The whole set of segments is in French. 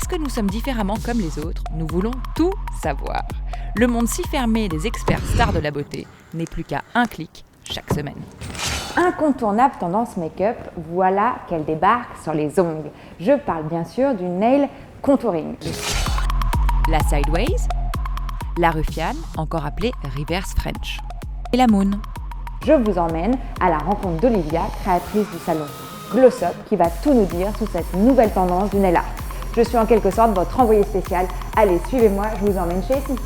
Parce que nous sommes différemment comme les autres, nous voulons tout savoir. Le monde si fermé des experts stars de la beauté n'est plus qu'à un clic chaque semaine. Incontournable tendance make-up, voilà qu'elle débarque sur les ongles. Je parle bien sûr du nail contouring. La sideways, la ruffiane, encore appelée reverse French, et la moon. Je vous emmène à la rencontre d'Olivia, créatrice du salon Gloss Up, qui va tout nous dire sur cette nouvelle tendance du nail art. Je suis en quelque sorte votre envoyé spécial. Allez, suivez-moi, je vous emmène chez Essie.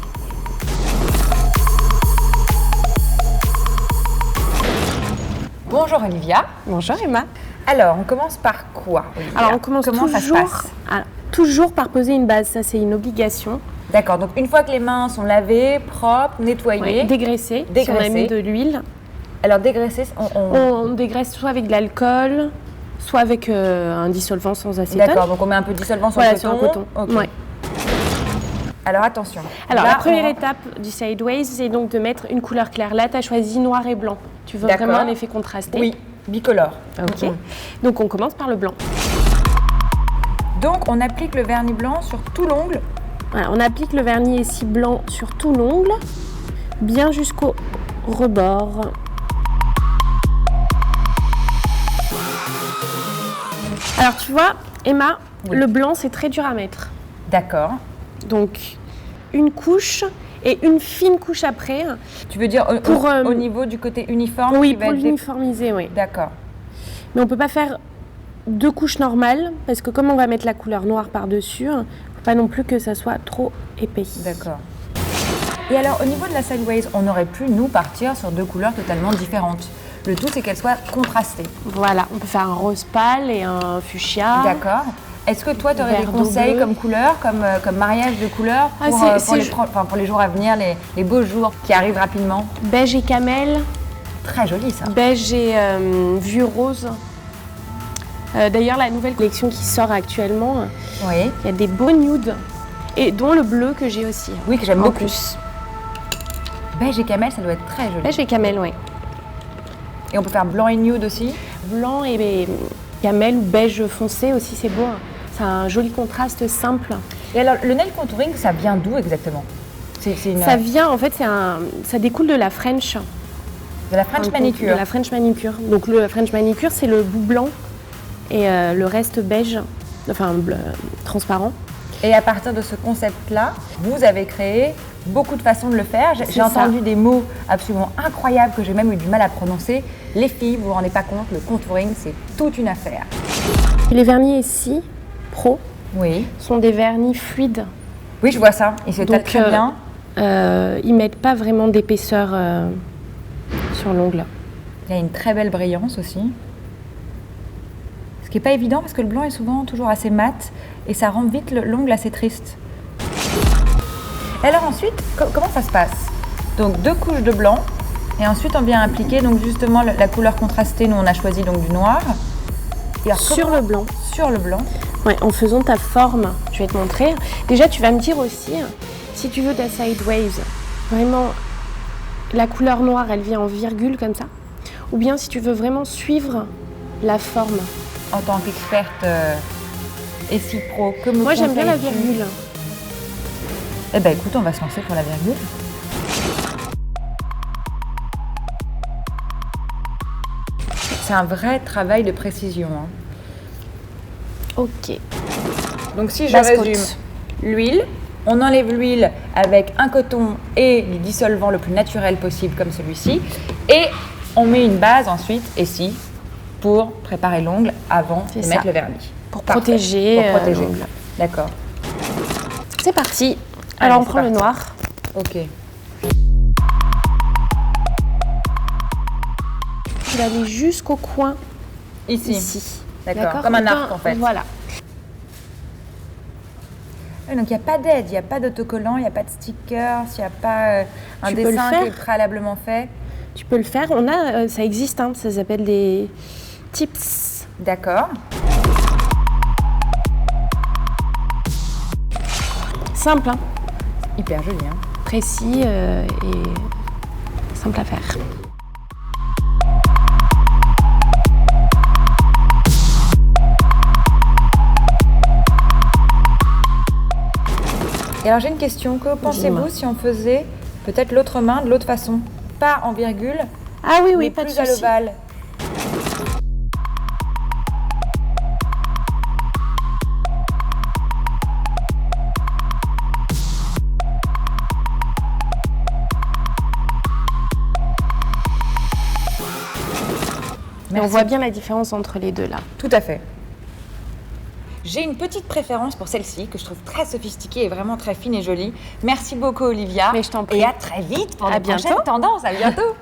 Bonjour Olivia. Bonjour Emma. Alors, on commence par quoi, Olivia? Alors on commence Comment ça se passe? toujours par poser une base, ça c'est une obligation. D'accord, donc une fois que les mains sont lavées, propres, nettoyées, Dégraisser, si on a mis de l'huile. Alors dégraisser, On dégraisse soit avec de l'alcool, soit avec un dissolvant sans acétone. D'accord, donc on met un peu de dissolvant sur Sur un coton. Ok. Ouais. Alors attention. Alors là, la première étape du sideways, c'est donc de mettre une couleur claire. Là, tu as choisi noir et blanc. Tu veux vraiment un effet contrasté. Oui, bicolore. Ok. Donc on commence par le blanc. Donc on applique le vernis blanc sur tout l'ongle. Voilà, on applique le vernis Essie blanc sur tout l'ongle, bien jusqu'au rebord. Alors tu vois, Emma, le blanc c'est très dur à mettre. D'accord. Donc une couche et une fine couche après. Tu veux dire au niveau du côté uniforme? Oui, pour l'uniformiser, oui. D'accord. Mais on ne peut pas faire deux couches normales parce que comme on va mettre la couleur noire par-dessus, il ne faut pas non plus que ça soit trop épais. D'accord. Et alors au niveau de la sideways, on aurait pu nous partir sur deux couleurs totalement différentes. Le tout c'est qu'elles soient contrastées. Voilà, on peut faire un rose pâle et un fuchsia. D'accord. Est-ce que toi, tu aurais des conseils comme couleur, comme mariage de couleurs pour les jours à venir, les beaux jours qui arrivent rapidement? Beige et camel. Très joli ça. Beige et vieux rose. D'ailleurs, la nouvelle collection qui sort actuellement, il y a des beaux nudes, et dont le bleu que j'ai aussi. Oui, que j'aime beaucoup. Plus. Beige et camel, ça doit être très joli. Beige et camel, oui. Et on peut faire blanc et nude aussi? Blanc et camel ou beige foncé aussi, c'est beau. C'est un joli contraste simple. Et alors, le nail contouring, ça vient d'où exactement? Ça vient, en fait, ça découle de la French. De la French manicure? De la French manicure. Donc, le French manicure, c'est le bout blanc et le reste beige, enfin bleu, transparent. Et à partir de ce concept-là, vous avez créé beaucoup de façons de le faire. J'ai entendu des mots absolument incroyables que j'ai même eu du mal à prononcer. Les filles, vous vous rendez pas compte, le contouring, c'est toute une affaire. Les vernis Essie Pro sont des vernis fluides. Oui, je vois ça. Ils se tapent très bien. Ils mettent pas vraiment d'épaisseur sur l'ongle. Il y a une très belle brillance aussi. Ce qui n'est pas évident parce que le blanc est souvent toujours assez mat et ça rend vite l'ongle assez triste. Et alors ensuite, comment ça se passe? Donc 2 couches de blanc et ensuite on vient appliquer donc justement la couleur contrastée. Nous on a choisi donc du noir. Et alors, sur le blanc. Sur le blanc. Ouais, en faisant ta forme, je vais te montrer. Déjà tu vas me dire aussi, si tu veux ta sideways, vraiment la couleur noire elle vient en virgule comme ça. Ou bien si tu veux vraiment suivre la forme. En tant qu'experte Essie Pro, moi j'aime bien la virgule. Eh bien écoute, on va se lancer pour la virgule. C'est un vrai travail de précision. Hein. Ok. Donc si je résume, l'huile, on enlève l'huile avec un coton et du dissolvant le plus naturel possible comme celui-ci. Et on met une base ensuite, Essie, pour préparer l'ongle avant de mettre le vernis. Pour protéger l'ongle. D'accord. C'est parti. Alors on prend le noir. Ok. Je vais aller jusqu'au coin. Ici. D'accord. Comme un arc en fait. Voilà. Donc il n'y a pas d'aide, il n'y a pas d'autocollant, il n'y a pas de stickers, il n'y a pas un dessin qui est préalablement fait. Tu peux le faire. Ça existe, hein, ça s'appelle des tips. D'accord. Simple, hein. Hyper joli, hein. Précis et simple à faire. Et alors j'ai une question, que pensez-vous si on faisait peut-être l'autre main de l'autre façon? Pas en virgule, Ah oui, mais pas de plus à souci. l'ovale. Mais on voit bien la différence entre les deux là. Tout à fait. J'ai une petite préférence pour celle-ci, que je trouve très sophistiquée et vraiment très fine et jolie. Merci beaucoup, Olivia. Mais je t'en prie. Et à très vite pour À de prochaines bientôt. tendances. À bientôt.